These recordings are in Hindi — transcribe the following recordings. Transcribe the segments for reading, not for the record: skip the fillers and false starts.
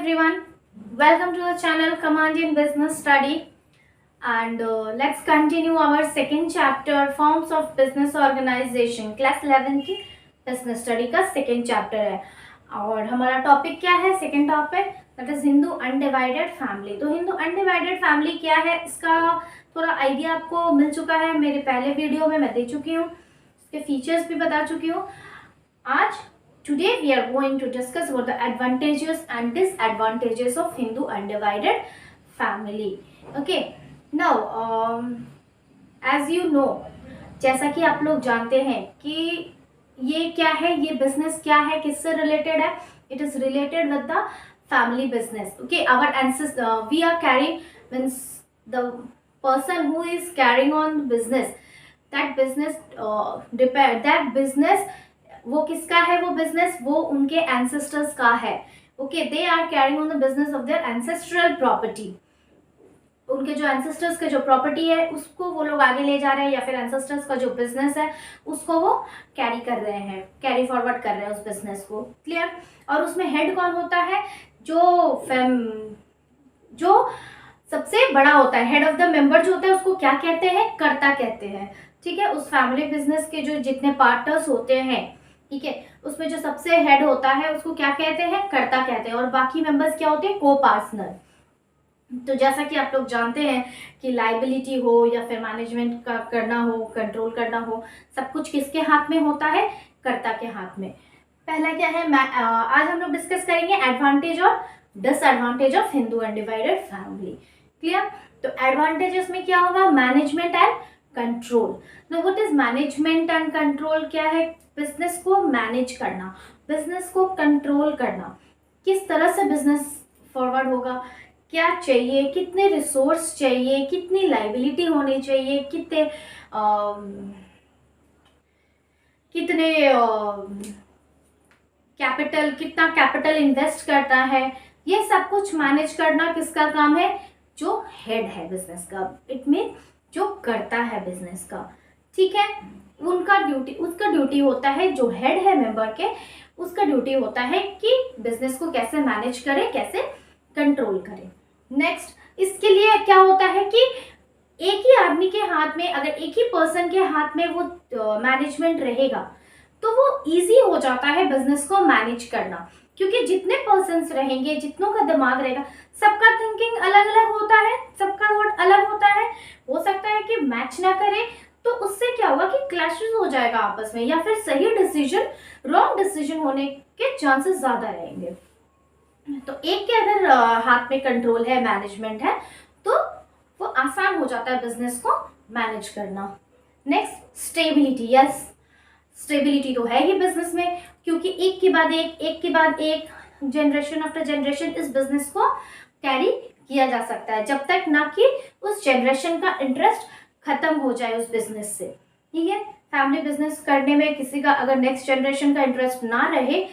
everyone, welcome to the channel Command in Business Study and let's continue our second chapter Forms of Business Organization class 11 की business study का second chapter है और हमारा टॉपिक क्या है second topic that is Hindu undivided family. तो हिंदू अनडिवाइडेड फैमिली क्या है इसका थोड़ा आइडिया आपको मिल चुका है, मेरे पहले वीडियो में मैं दे चुकी हूँ, इसके फीचर्स भी बता चुकी हूँ। आज today we are going to discuss about the advantages and disadvantages of Hindu undivided family. Okay, now as you know, जैसा कि आप लोग जानते हैं कि ये क्या है, ये बिजनेस क्या है, किससे रिलेटेड है। It is related with the family business. Okay, our ancestor we are carrying means the person who is carrying on business, that business वो किसका है, वो बिजनेस वो उनके एंसेस्टर्स का है। Okay, they are carrying on the business of their ancestral property. उनके जो एंसेस्टर्स के जो प्रॉपर्टी है उसको वो लोग आगे ले जा रहे हैं, या फिर एंसेस्टर्स का जो बिजनेस है उसको वो कैरी कर रहे हैं, कैरी फॉरवर्ड कर रहे हैं उस बिजनेस को। क्लियर? और उसमें हेड कौन होता है? जो सबसे बड़ा होता है, हेड ऑफ द मेंबर जो होता है उसको क्या कहते हैं? कर्ता कहते हैं। ठीक है, उस फैमिली बिजनेस के जो जितने पार्टनर्स होते हैं, ठीक है, उसमें जो सबसे हेड होता है उसको क्या कहते हैं? कर्ता कहते हैं। और बाकी मेंबर्स क्या होते हैं? को पार्टनर। तो जैसा कि आप लोग जानते हैं कि लाइबिलिटी हो या फिर मैनेजमेंट का करना हो, कंट्रोल करना हो, सब कुछ किसके हाथ में होता है? कर्ता के हाथ में। पहला क्या है, आज हम लोग डिस्कस करेंगे एडवांटेज और disadvantage of Hindu undivided family. Clear? तो एडवांटेजेस में क्या होगा? Management and control. Now what is management and control? क्या है? बिजनेस को मैनेज करना, बिजनेस को कंट्रोल करना, किस तरह से बिजनेस फॉरवर्ड होगा, क्या चाहिए, कितने रिसोर्स चाहिए, कितनी लाइबिलिटी होनी चाहिए, कितने कैपिटल, कितना कैपिटल इन्वेस्ट करना है, ये सब कुछ मैनेज करना किसका काम है? जो हेड है बिजनेस का। इट मीन जो करता है बिजनेस का। ठीक है, उसका ड्यूटी होता है, जो हेड है मेंबर के, उसका ड्यूटी होता है कि बिजनेस को कैसे मैनेज करे, कैसे कंट्रोल करे। नेक्स्ट, इसके लिए क्या होता है कि एक ही आदमी के हाथ में, अगर एक ही पर्सन के हाथ में वो मैनेजमेंट रहेगा तो वो इजी हो जाता है बिजनेस को मैनेज करना, क्योंकि जितने पर्सन्स रहेंगे, जितनों का दिमाग रहेगा, सबका थिंकिंग अलग अलग होता है, सबका थॉट अलग होता है। हो सकता है कि मैच ना करे, तो उससे क्या होगा कि क्लैशेस हो जाएगा आपस में, या फिर सही डिसीजन रॉन्ग डिसीजन होने के चांसेस ज्यादा रहेंगे। तो एक के अगर हाथ में कंट्रोल है, मैनेजमेंट है, तो वो आसान हो जाता है बिजनेस को मैनेज करना। Next, stability. यस, स्टेबिलिटी तो है ही बिजनेस में, क्योंकि एक के बाद एक जनरेशन आफ्टर जनरेशन इस बिजनेस को कैरी किया जा सकता है, जब तक ना कि उस जनरेशन का इंटरेस्ट खत्म हो जाए उस बिजनेस से। ठीक है, फैमिली बिजनेस करने में किसी का अगर नेक्स्ट जनरेशन का इंटरेस्ट ना रहे,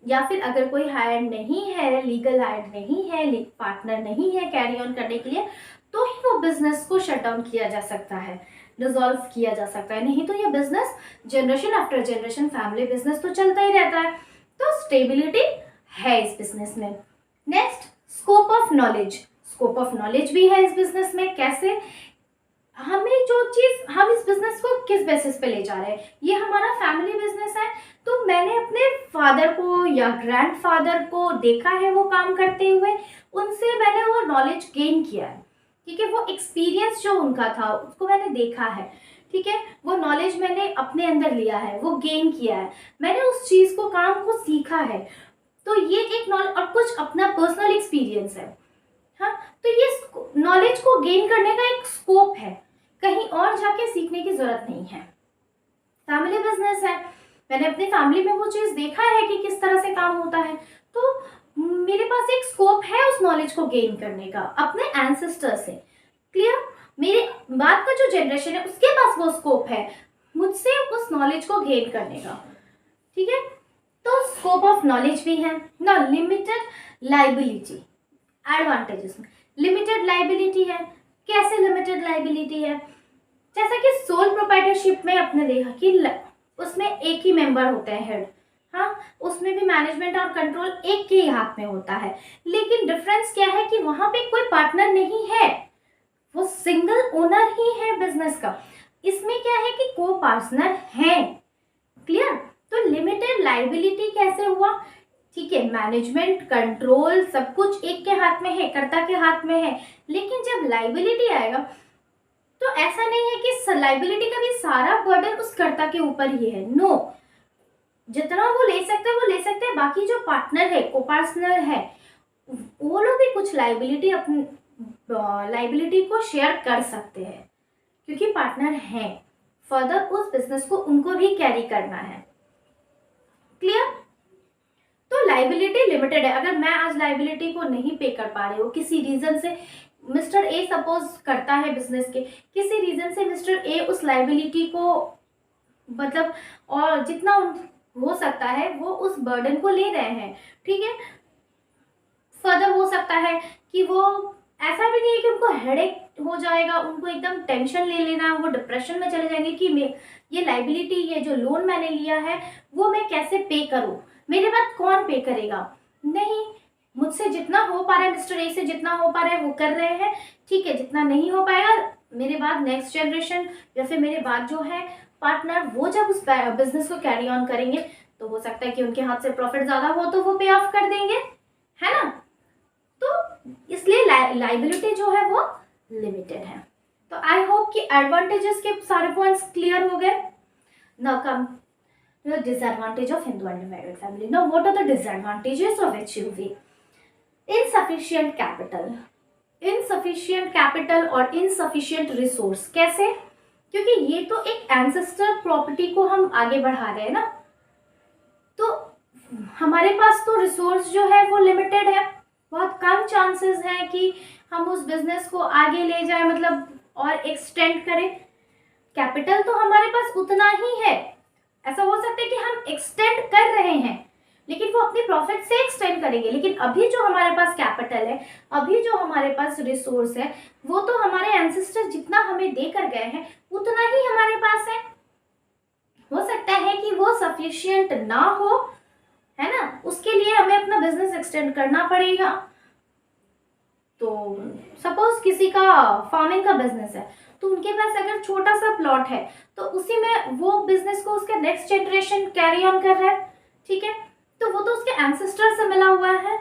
या फिर अगर कोई हायर नहीं है, लीगल हायर नहीं है, पार्टनर नहीं है कैरी ऑन करने के लिए, तो ही वो बिजनेस को शट डाउन किया जा सकता है, डिसॉल्व किया जा सकता है। नहीं तो ये business generation after generation family business तो चलता ही रहता है। तो स्टेबिलिटी है इस बिजनेस में। Next, scope of knowledge. Scope of knowledge भी है इस बिजनेस में। कैसे? हमें जो चीज, हम इस बिजनेस को किस बेसिस पे ले जा रहे हैं, ये हमारा फैमिली बिजनेस है, तो मैंने अपने फादर को या ग्रैंडफादर को देखा है वो काम करते हुए, उनसे मैंने वो नॉलेज गेन किया है। ठीक है, वो एक्सपीरियंस जो उनका था उसको मैंने देखा है। ठीक है, वो नॉलेज मैंने अपने अंदर लिया है, वो गेन किया है, मैंने उस चीज को, काम को सीखा है। तो ये एक नॉलेज और कुछ अपना पर्सनल एक्सपीरियंस है। हाँ, तो ये नॉलेज को गेन करने का एक स्कोप है, कहीं और जाके सीखने की जरूरत नहीं है। फैमिली बिजनेस है, मैंने अपनी फैमिली में वो चीज देखा है कि किस तरह से काम होता है, तो मेरे पास एक स्कोप है उस नॉलेज को गेन करने का अपने एंसेस्टर से। क्लियर? मेरे बाद का जो जनरेशन है उसके पास वो स्कोप है मुझसे उस नॉलेज को गेन करने का। ठीक है, तो स्कोप ऑफ नॉलेज भी है ना। लिमिटेड लाइबिलिटी, एडवांटेजेस में लिमिटेड लाइबिलिटी है। कैसे लिमिटेड लाइबिलिटी है? जैसा कि सोल प्रोप्राइटरशिप में आपने देखा कि उसमें एक ही मेंबर होता है हेड। हाँ, उसमें भी मैनेजमेंट और कंट्रोल एक के ही हाथ में होता है, लेकिन डिफरेंस क्या है कि वहां पे कोई पार्टनर नहीं है, वो सिंगल ओनर ही है बिजनेस का। इसमें क्या है कि को पार्टनर है। क्लियर? तो लिमिटेड लाइबिलिटी कैसे हुआ? ठीक है, मैनेजमेंट कंट्रोल सब कुछ एक के हाथ में है, कर्ता के हाथ में है, लेकिन जब लाइबिलिटी आएगा तो ऐसा नहीं है कि लाइबिलिटी का भी सारा बर्डन उस कर्ता के ऊपर ही है। नो, जितना वो ले सकते हैं वो ले सकते हैं, बाकी जो पार्टनर है, को पार्टनर है, वो लोग भी कुछ लाइबिलिटी अपनी लाइबिलिटी को शेयर कर सकते हैं, क्योंकि पार्टनर हैं। फर्दर उस बिजनेस को उनको भी कैरी करना है। क्लियर? तो लाइबिलिटी लिमिटेड है। अगर मैं आज लाइबिलिटी को नहीं पे कर पा रही हूँ किसी रीजन से, मिस्टर ए सपोज करता है बिजनेस के, किसी रीजन से मिस्टर ए उस लाइबिलिटी को मतलब और जितना हो सकता है वो उस बर्डन को ले रहे हैं, ठीक है। फर्दर हो सकता है कि वो ऐसा भी नहीं है कि उनको हेडेक हो जाएगा, उनको एकदम टेंशन ले लेना, वो डिप्रेशन में चले जाएंगे कि ये लाइबिलिटी, ये जो लोन मैंने लिया है वो मैं कैसे पे करूं, मेरे बाद कौन पे करेगा। नहीं, मुझसे जितना हो पा रहा है, मिस्टर ए से जितना हो पा रहा है वो कर रहे हैं, ठीक है। जितना नहीं हो पाएगा मेरे बाद नेक्स्ट जनरेशन या फिर मेरे बाद जो है पार्टनर, वो जब उस बिजनेस को कैरी ऑन करेंगे तो हो सकता है कि उनके हाथ से प्रॉफिट ज्यादा हो तो वो पे ऑफ कर देंगे, है ना। तो इसलिए लाइबिलिटी जो है वो लिमिटेड है। तो आई होप कि एडवांटेजेस के सारे पॉइंट्स क्लियर हो गए। Now come the disadvantage of Hindu undivided family. Now, what are the disadvantages of HUV? Insufficient capital. Insufficient capital और insufficient resource. कैसे? क्योंकि ये तो एक ancestor property को हम आगे बढ़ा रहे हैं ना, तो हमारे पास तो रिसोर्स जो है वो लिमिटेड है। बहुत कम चांसेस हैं कि हम उस बिजनेस को आगे ले जाए, मतलब और एक्सटेंड करें। कैपिटल तो हमारे पास उतना ही है, ऐसा हो सकता है कि हम एक्सटेंड कर रहे हैं लेकिन वो अपने प्रॉफिट से एक्सटेंड करेंगे, लेकिन अभी जो हमारे पास कैपिटल है, अभी जो हमारे पास रिसोर्स है, वो तो हमारे एंसेस्टर जितना हमें दे कर गए हैं उतना ही हमारे पास है। हो सकता है कि वो सफिशिएंट ना हो, है ना, उसके लिए हमें अपना बिजनेस एक्सटेंड करना पड़ेगा। तो सपोज किसी का फार्मिंग का बिजनेस है, तो उनके पास अगर छोटा सा प्लॉट है तो उसी में वो बिजनेस को उसका नेक्स्ट जनरेशन कैरी ऑन कर रहा है, ठीक है। तो वो तो उसके एंसेस्टर से मिला हुआ है,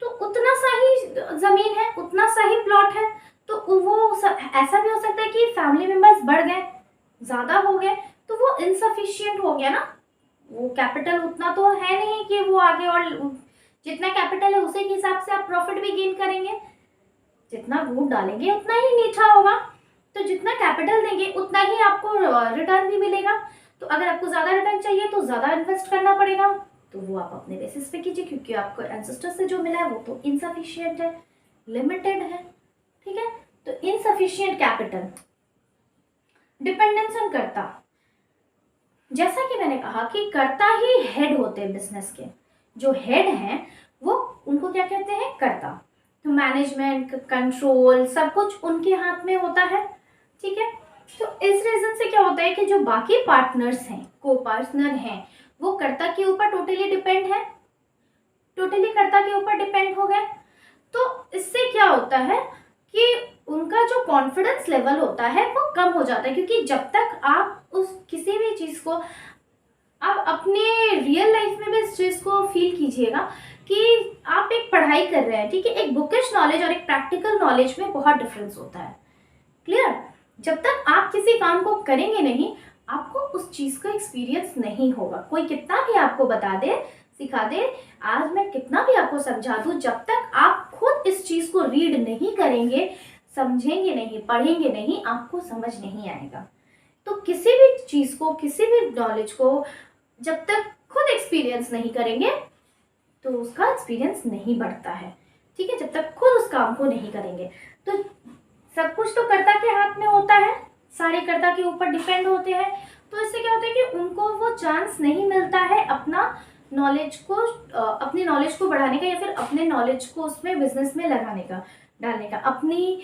तो उतना सा ही जमीन है, उतना सा ही प्लॉट है, तो वो ऐसा भी हो सकता है कि फैमिली मेंबर्स बढ़ गए, ज्यादा हो गए, तो वो इनसफिशिएंट हो गया ना। वो कैपिटल उतना तो है नहीं कि वो आगे, और जितना कैपिटल है उसी के हिसाब से आप प्रॉफिट भी गेन करेंगे। जितना वोट डालेंगे उतना ही मीठा होगा, तो जितना कैपिटल देंगे उतना ही आपको रिटर्न भी मिलेगा। तो अगर आपको ज्यादा रिटर्न चाहिए तो ज्यादा इन्वेस्ट करना पड़ेगा, तो वो आप अपने बेसिस पे कीजिए, क्योंकि आपको एंसेस्टर से जो मिला है वो तो इनसफिशिएंट है, लिमिटेड है, ठीक है। तो इनसफिशिएंट कैपिटल, डिपेंडेंस ऑन कर्ता। जैसा कि मैंने कहा कि कर्ता ही हेड होते हैं बिजनेस के, जो हेड हैं वो, उनको क्या कहते हैं, कर्ता। तो मैनेजमेंट, कंट्रोल सब कुछ उनके हाथ में होता है, ठीक है। तो इस रीजन से क्या होता है कि जो बाकी पार्टनर्स हैं, को पार्टनर हैं, वो कर्ता के ऊपर टोटली डिपेंड है, टोटली कर्ता के ऊपर डिपेंड हो गए। तो इससे क्या होता है कि उनका जो कॉन्फिडेंस लेवल होता है वो कम हो जाता है, क्योंकि जब तक आप उस किसी भी चीज को, आप अपने रियल लाइफ में भी इस चीज को फील कीजिएगा कि आप एक पढ़ाई कर रहे हैं, ठीक है। एक बुकिश नॉलेज और एक प्रैक्टिकल नॉलेज में बहुत डिफरेंस होता है। क्लियर? जब तक आप किसी काम को करेंगे नहीं, आपको उस चीज का एक्सपीरियंस नहीं होगा। कोई कितना भी आपको बता दे, सिखा दे, आज मैं कितना भी आपको समझा दूं, जब तक आप खुद इस चीज को रीड नहीं करेंगे, समझेंगे नहीं, पढ़ेंगे नहीं, आपको समझ नहीं आएगा। तो किसी भी चीज को, किसी भी नॉलेज को जब तक खुद एक्सपीरियंस नहीं करेंगे तो उसका एक्सपीरियंस नहीं बढ़ता है, ठीक है। जब तक खुद उस काम को नहीं करेंगे, तो सब कुछ तो कर्ता के हाथ में होता है, सारे कर्ता के ऊपर डिपेंड होते हैं। तो इससे क्या होता है कि उनको वो चांस नहीं मिलता है अपना नॉलेज को, अपनी नॉलेज को बढ़ाने का, या फिर अपने नॉलेज को उसमें बिजनेस में लगाने का, डालने का, अपनी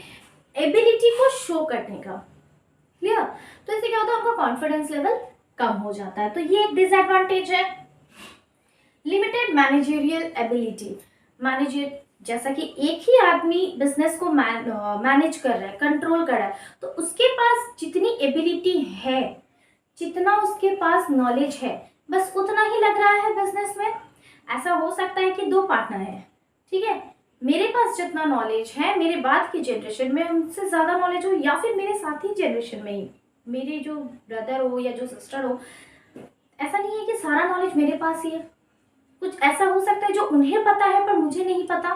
एबिलिटी को शो करने का। क्लियर? तो इससे क्या होता है, उनका कॉन्फिडेंस लेवल कम हो जाता है। तो ये एक डिसएडवांटेज है। लिमिटेड मैनेजरियल एबिलिटी, मैनेजर जैसा कि एक ही आदमी बिजनेस को मैनेज कर रहा है, कंट्रोल कर रहा है, तो उसके पास जितनी एबिलिटी है, जितना उसके पास नॉलेज है, बस उतना ही लग रहा है बिजनेस में। ऐसा हो सकता है कि 2 पार्टनर है, ठीक है, मेरे पास जितना नॉलेज है मेरे बाद की जनरेशन में उनसे ज़्यादा नॉलेज हो, या फिर मेरे साथ ही जनरेशन में ही मेरे जो ब्रदर हो या जो सिस्टर हो, ऐसा नहीं है कि सारा नॉलेज मेरे पास ही है। कुछ ऐसा हो सकता है जो उन्हें पता है पर मुझे नहीं पता।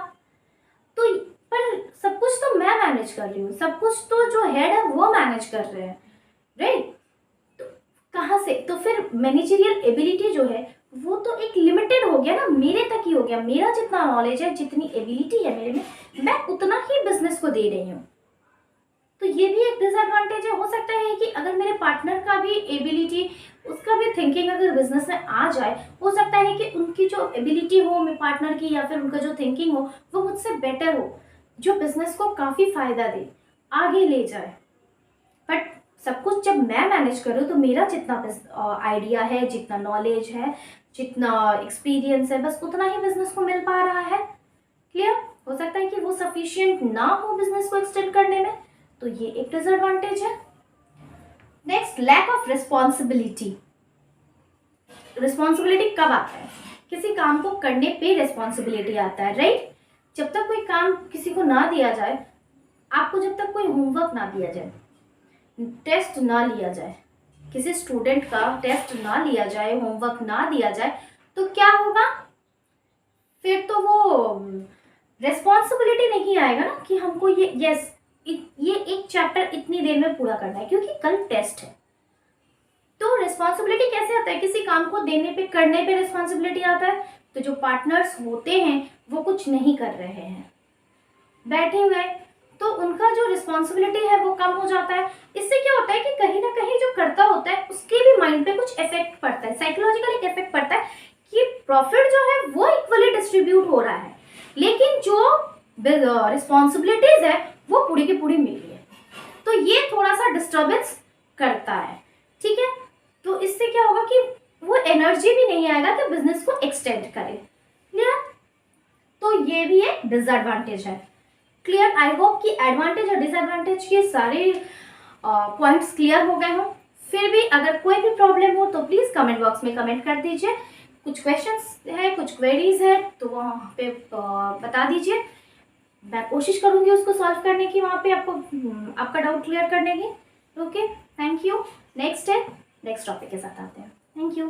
तो पर सब कुछ तो मैं मैनेज कर रही हूँ, सब कुछ तो जो हेड है वो मैनेज कर रहे हैं, राइट। तो कहाँ से, तो फिर मैनेजरियल एबिलिटी जो है वो तो एक लिमिटेड हो गया ना, मेरे तक ही हो गया। मेरा जितना नॉलेज है, जितनी एबिलिटी है मेरे में, मैं उतना ही बिजनेस को दे रही हूँ। तो ये भी एक डिसएडवांटेज है। हो सकता है कि अगर मेरे पार्टनर का भी एबिलिटी, उसका भी थिंकिंग अगर बिजनेस में आ जाए, हो सकता है कि उनकी जो एबिलिटी हो मेरे पार्टनर की, या फिर उनका जो थिंकिंग हो वो मुझसे बेटर हो, जो बिजनेस को काफ़ी फायदा दे, आगे ले जाए। बट सब कुछ जब मैं मैनेज करूँ तो मेरा जितना आइडिया है, जितना नॉलेज है, जितना एक्सपीरियंस है, बस उतना ही बिजनेस को मिल पा रहा है। क्लियर? हो सकता है कि वो सफिशिएंट ना हो बिजनेस को एक्सटेंड करने में, तो ये एक डिसएडवांटेज है। Next, lack of responsibility. Responsibility कब आता है? किसी काम को करने पे रिस्पॉन्सिबिलिटी आता है, राइट। जब तक कोई काम किसी को ना दिया जाए, आपको जब तक कोई होमवर्क ना दिया जाए, टेस्ट ना लिया जाए, किसी स्टूडेंट का टेस्ट ना लिया जाए, होमवर्क ना दिया जाए, तो क्या होगा? फिर तो वो रेस्पॉन्सिबिलिटी नहीं आएगा ना कि हमको ये एक चैप्टर इतनी देर में पूरा करना है क्योंकि कल टेस्ट है। तो रिस्पॉन्सिबिलिटी कैसे आता है? किसी काम को देने पे, करने पे रिस्पॉन्सिबिलिटी आता है। तो जो पार्टनर्स होते हैं वो कुछ नहीं कर रहे हैं, बैठे हुए, तो उनका जो रिस्पॉन्सिबिलिटी है वो कम हो जाता है। इससे क्या होता है कि कहीं ना कहीं जो करता होता है उसके भी माइंड पे कुछ इफेक्ट पड़ता है, साइकोलॉजिकल एक इफेक्ट पड़ता है कि प्रॉफिट जो है वो इक्वली डिस्ट्रीब्यूट हो रहा है, लेकिन जो रिस्पॉन्सिबिलिटीज है वो पूरी की पूरी मिल रही है। तो ये थोड़ा सा डिस्टर्बेंस करता है, ठीक है। तो इससे क्या होगा कि वो एनर्जी भी नहीं आएगा कि बिजनेस को एक्सटेंड करे। क्लियर? तो ये भी एक डिसएडवांटेज है। क्लियर? आई होप कि एडवांटेज और डिसएडवांटेज के सारे पॉइंट्स क्लियर हो गए हों। फिर भी अगर कोई भी प्रॉब्लम हो तो प्लीज़ कमेंट बॉक्स में कमेंट कर दीजिए। कुछ क्वेश्चंस है, कुछ क्वेरीज है तो वहाँ पे बता दीजिए, मैं कोशिश करूँगी उसको सॉल्व करने की, वहाँ पे आपको आपका डाउट क्लियर करने की। Okay, thank you. Next topic के साथ आते हैं। Thank you.